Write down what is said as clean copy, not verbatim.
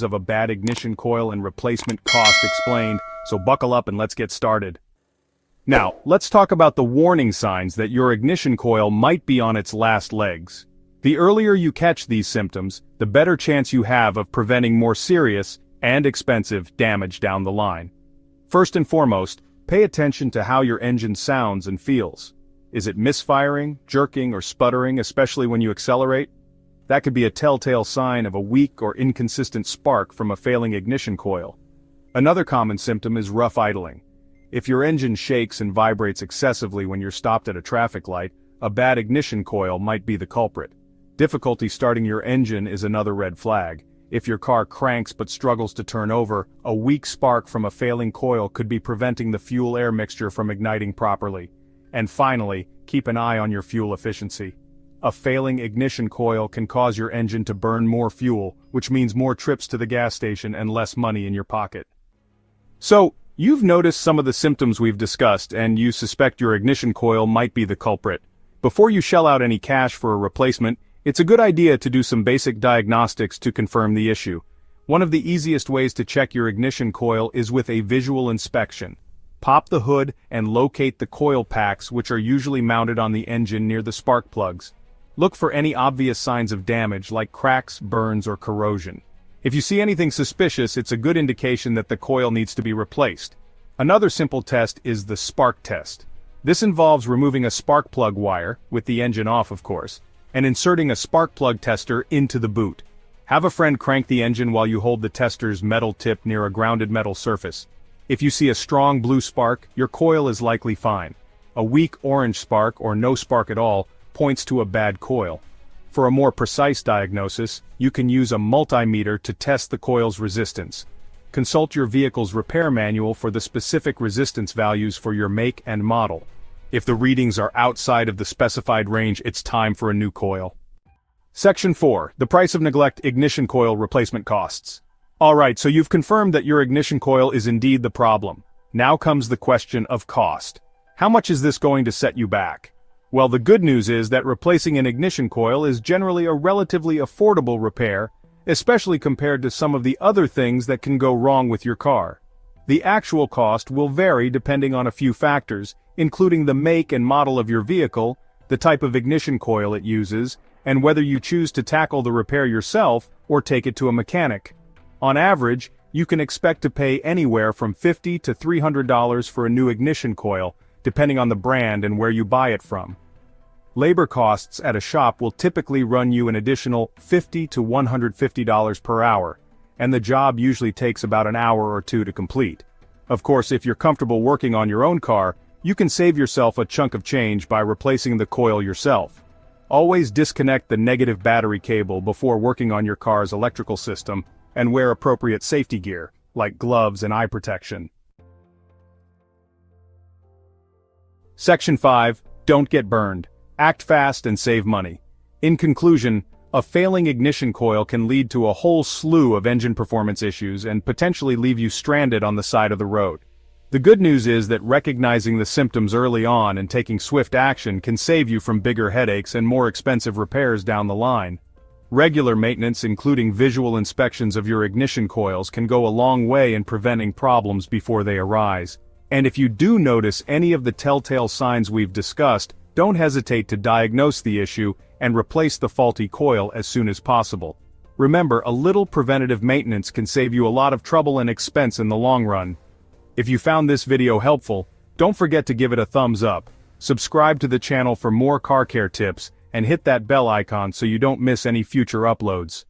of a bad ignition coil and replacement cost explained, so buckle up and let's get started. Now, let's talk about the warning signs that your ignition coil might be on its last legs. The earlier you catch these symptoms, the better chance you have of preventing more serious and expensive damage down the line. First and foremost, pay attention to how your engine sounds and feels. Is it misfiring, jerking, or sputtering, especially when you accelerate? That could be a telltale sign of a weak or inconsistent spark from a failing ignition coil. Another common symptom is rough idling. If your engine shakes and vibrates excessively when you're stopped at a traffic light, a bad ignition coil might be the culprit. Difficulty starting your engine is another red flag. If your car cranks but struggles to turn over, a weak spark from a failing coil could be preventing the fuel-air mixture from igniting properly. And finally, keep an eye on your fuel efficiency. A failing ignition coil can cause your engine to burn more fuel, which means more trips to the gas station and less money in your pocket. So, you've noticed some of the symptoms we've discussed and you suspect your ignition coil might be the culprit. Before you shell out any cash for a replacement, it's a good idea to do some basic diagnostics to confirm the issue. One of the easiest ways to check your ignition coil is with a visual inspection. Pop the hood and locate the coil packs, which are usually mounted on the engine near the spark plugs. Look for any obvious signs of damage like cracks, burns, or corrosion. If you see anything suspicious, it's a good indication that the coil needs to be replaced. Another simple test is the spark test. This involves removing a spark plug wire, with the engine off of course, and inserting a spark plug tester into the boot. Have a friend crank the engine while you hold the tester's metal tip near a grounded metal surface. If you see a strong blue spark, your coil is likely fine. A weak orange spark or no spark at all points to a bad coil. For a more precise diagnosis, you can use a multimeter to test the coil's resistance. Consult your vehicle's repair manual for the specific resistance values for your make and model. If the readings are outside of the specified range, it's time for a new coil. Section 4. The price of neglect ignition coil replacement costs. Alright, so you've confirmed that your ignition coil is indeed the problem. Now comes the question of cost. How much is this going to set you back? Well, the good news is that replacing an ignition coil is generally a relatively affordable repair, especially compared to some of the other things that can go wrong with your car. The actual cost will vary depending on a few factors, including the make and model of your vehicle, the type of ignition coil it uses, and whether you choose to tackle the repair yourself or take it to a mechanic. On average, you can expect to pay anywhere from $50 to $300 for a new ignition coil, depending on the brand and where you buy it from. Labor costs at a shop will typically run you an additional $50 to $150 per hour, and the job usually takes about an hour or two to complete. Of course, if you're comfortable working on your own car, you can save yourself a chunk of change by replacing the coil yourself. Always disconnect the negative battery cable before working on your car's electrical system, and wear appropriate safety gear, like gloves and eye protection. Section 5. Don't get burned. Act fast and save money. In conclusion, a failing ignition coil can lead to a whole slew of engine performance issues and potentially leave you stranded on the side of the road. The good news is that recognizing the symptoms early on and taking swift action can save you from bigger headaches and more expensive repairs down the line. Regular maintenance, including visual inspections of your ignition coils, can go a long way in preventing problems before they arise. And if you do notice any of the telltale signs we've discussed, don't hesitate to diagnose the issue and replace the faulty coil as soon as possible. Remember, a little preventative maintenance can save you a lot of trouble and expense in the long run. If you found this video helpful, don't forget to give it a thumbs up, subscribe to the channel for more car care tips, and hit that bell icon so you don't miss any future uploads.